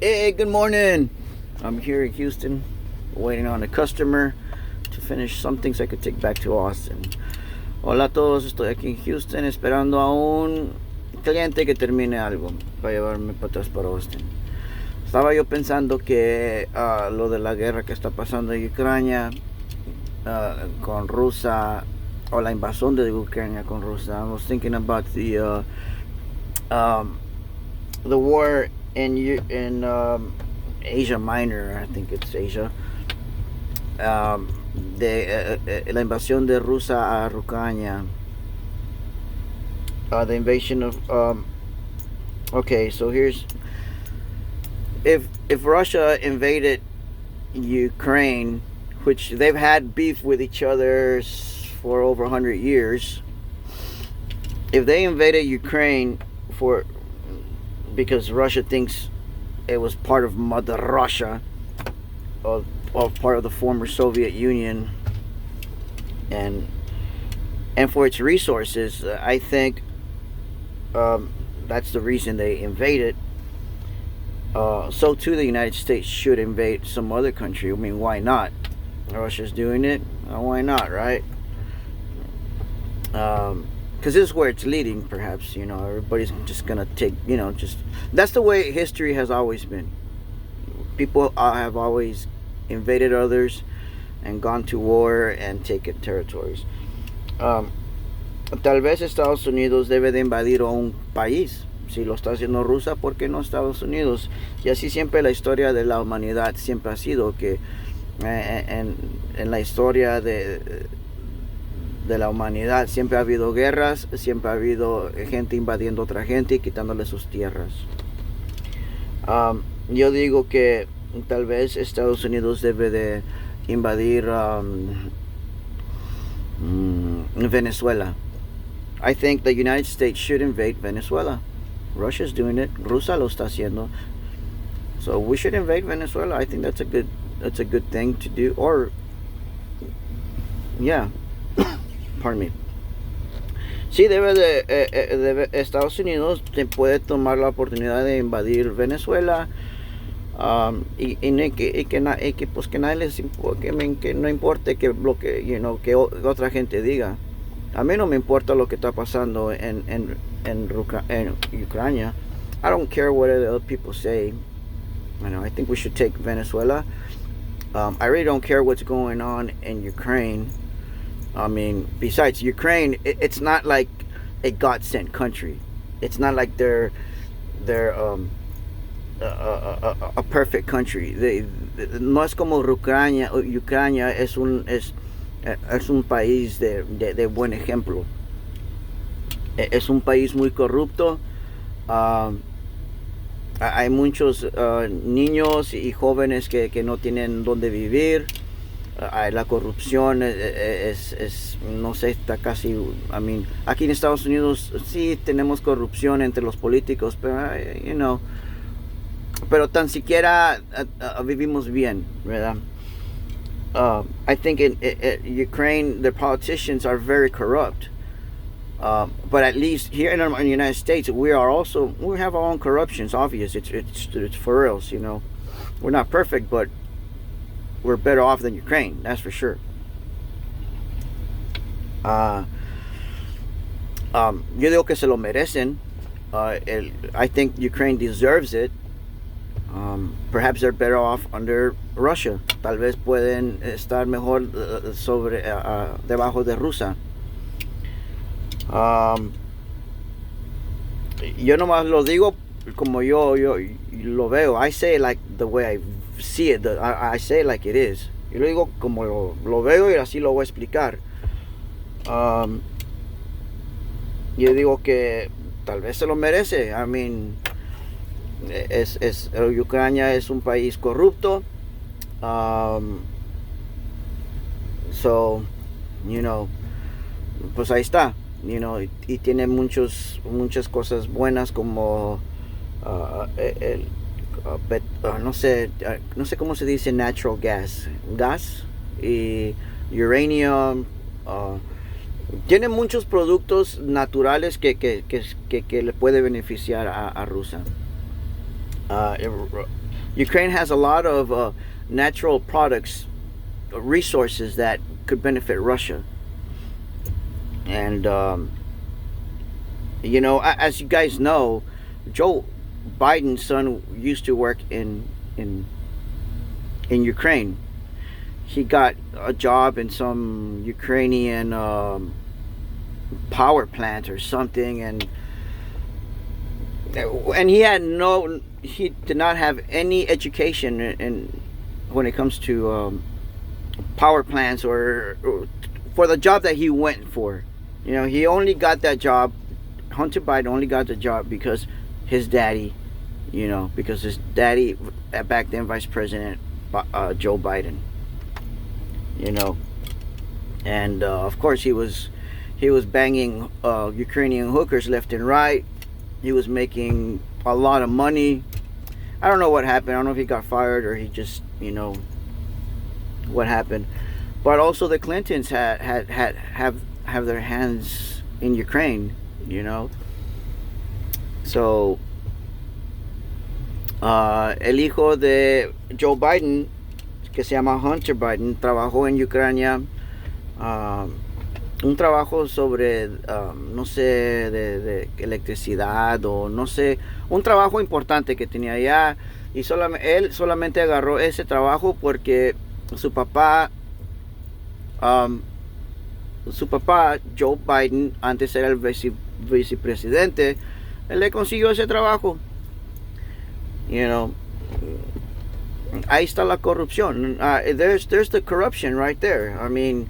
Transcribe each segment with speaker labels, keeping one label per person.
Speaker 1: Hey, good morning. I'm here in Houston, waiting on a customer to finish some things I could take back to Austin. Hola a todos, estoy aquí en Houston esperando a un cliente que termine algo para llevarme para atrás para Austin. Estaba yo pensando que lo de la guerra que está pasando en Ucrania con Rusia, o la invasión de Ucrania con Rusia. I was thinking about the war in Asia Minor, I think it's Asia. La invasión de Rusia a Ucrania. The invasion of okay, so here's if Russia invaded Ukraine, which they've had beef with each other for over 100 years. If they invaded Ukraine because Russia thinks it was part of Mother Russia, or part of the former Soviet Union, and for its resources, I think that's the reason they invaded. So too, the United States should invade some other country. I mean, why not? Russia's doing it. Why not, right? Because this is where it's leading, perhaps. Everybody's just gonna take. Just that's the way history has always been. People have always invaded others and gone to war and taken territories. Tal vez Estados Unidos debe de invadir un país. Si lo está haciendo Rusia, ¿por qué no Estados Unidos? Y así siempre la historia de la humanidad siempre ha sido que en la historia de la humanidad siempre ha habido guerras, siempre ha habido gente invadiendo a otra gente y quitándole sus tierras. Yo digo que tal vez Estados Unidos debe de invadir Venezuela. I think the United States should invade Venezuela. Russia's doing it. Rusia lo está haciendo. So we should invade Venezuela. I think that's a good thing to do. Or yeah, pardon me. Sí, Estados Unidos puede tomar la oportunidad de invadir Venezuela. Que nadie les que no importe que que otra gente diga. A mí no me importa lo que está pasando en Ucrania. I don't care what other people say. I think we should take Venezuela. I really don't care what's going on in Ukraine. I mean, besides Ukraine, it's not like a God-sent country. It's not like they're a perfect country. No es como Ucrania. Ucrania es un país de buen ejemplo. Es un país muy corrupto. Hay muchos niños y jóvenes que no tienen dónde vivir. La corrupción es no sé, está casi, aquí en Estados Unidos sí tenemos corrupción entre los políticos, pero pero tan siquiera vivimos bien, ¿verdad? I think in Ukraine the politicians are very corrupt, but at least here in the United States we have our own corruptions. Obvious, it's for reals. We're not perfect, but we're better off than Ukraine, that's for sure. Yo digo que se lo merecen. I think Ukraine deserves it. Perhaps they're better off under Russia. Tal vez pueden estar mejor debajo de Rusia. Yo nomás lo digo como yo lo veo. I say it like the way I see it. I say it like it is. Yo lo digo como lo veo y así lo voy a explicar. Yo digo que tal vez se lo merece. Ucrania es un país corrupto. So, pues ahí está. Y tiene muchas cosas buenas como no sé cómo se dice natural gas y uranium. Tiene muchos productos naturales que le puede beneficiar a Rusia. Ukraine has a lot of natural products, resources that could benefit Russia. And as you guys know, Joe Biden's son used to work in Ukraine. He got a job in some Ukrainian power plant or something, and he did not have any education when it comes to power plants or for the job that he went for. He only got that job. Hunter Biden only got the job because his daddy, back then Vice President Joe Biden, and of course he was banging Ukrainian hookers left and right. He was making a lot of money. I don't know what happened. I don't know if he got fired or he just, what happened. But also the Clintons have their hands in Ukraine, So el hijo de Joe Biden, que se llama Hunter Biden, trabajó en Ucrania. Un trabajo sobre, no sé, de electricidad o no sé, un trabajo importante que tenía allá, y él solamente agarró ese trabajo porque su papá, Joe Biden, antes era el vicepresidente, él le consiguió ese trabajo. Ahí está la corrupción. There's the corruption right there. I mean,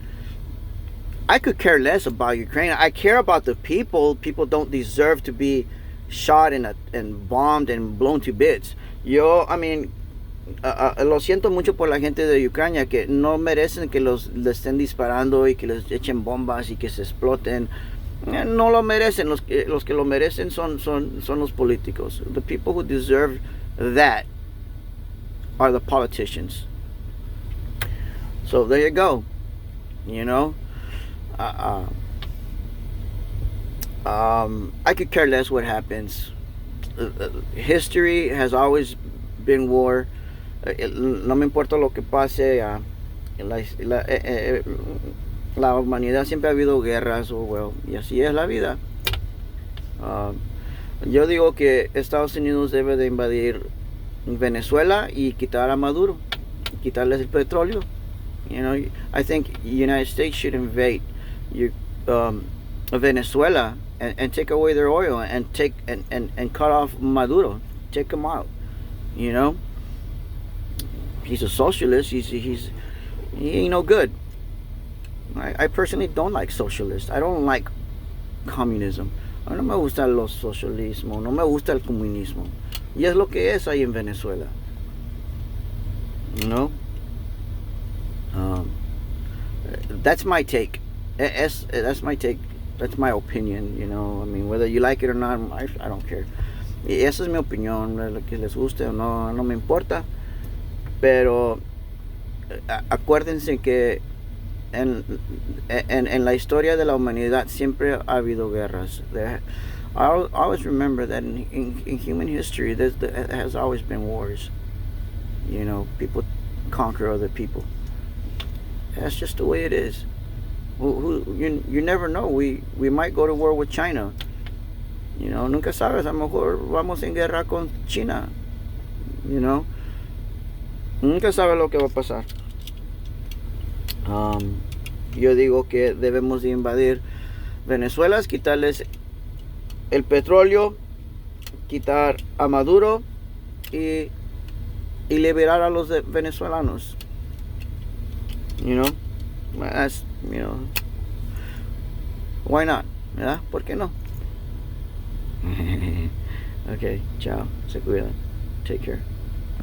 Speaker 1: I could care less about Ukraine. I care about the people. People don't deserve to be shot and bombed and blown to bits. Lo siento mucho por la gente de Ucrania, que no merecen que les estén disparando y que les echen bombas y que se exploten. No lo merecen. Los que lo merecen son los políticos. The people who deserve that are the politicians. So there you go. I could care less what happens. History has always been war. No me importa lo que pase. La humanidad siempre ha habido guerras, y así es la vida. Yo digo que Estados Unidos debe de invadir Venezuela y quitar a Maduro, quitarles el petróleo. I think the United States should invade Venezuela and take away their oil and cut off Maduro, take him out. He's a socialist. He ain't no good. I personally don't like socialists. I don't like communism. A mí no me gusta el socialismo, no me gusta el comunismo. Y es lo que es ahí en Venezuela. That's my take. That's my take. That's my opinion. Whether you like it or not, I don't care. Y esa es mi opinión. Lo que les guste o no me importa. Pero acuérdense que en la historia de la humanidad siempre ha habido guerras. I always remember that in human history there has always been wars. People conquer other people. That's just the way it is. You never know. We might go to war with China. Nunca sabes. A lo mejor vamos en guerra con China. Nunca sabes lo que va a pasar. Yo digo que debemos de invadir Venezuela, quitarles el petróleo, quitar a Maduro y liberar a los venezolanos. That's, why not? ¿Verdad? ¿Por qué no? Okay, chao. Se cuidan. Take care.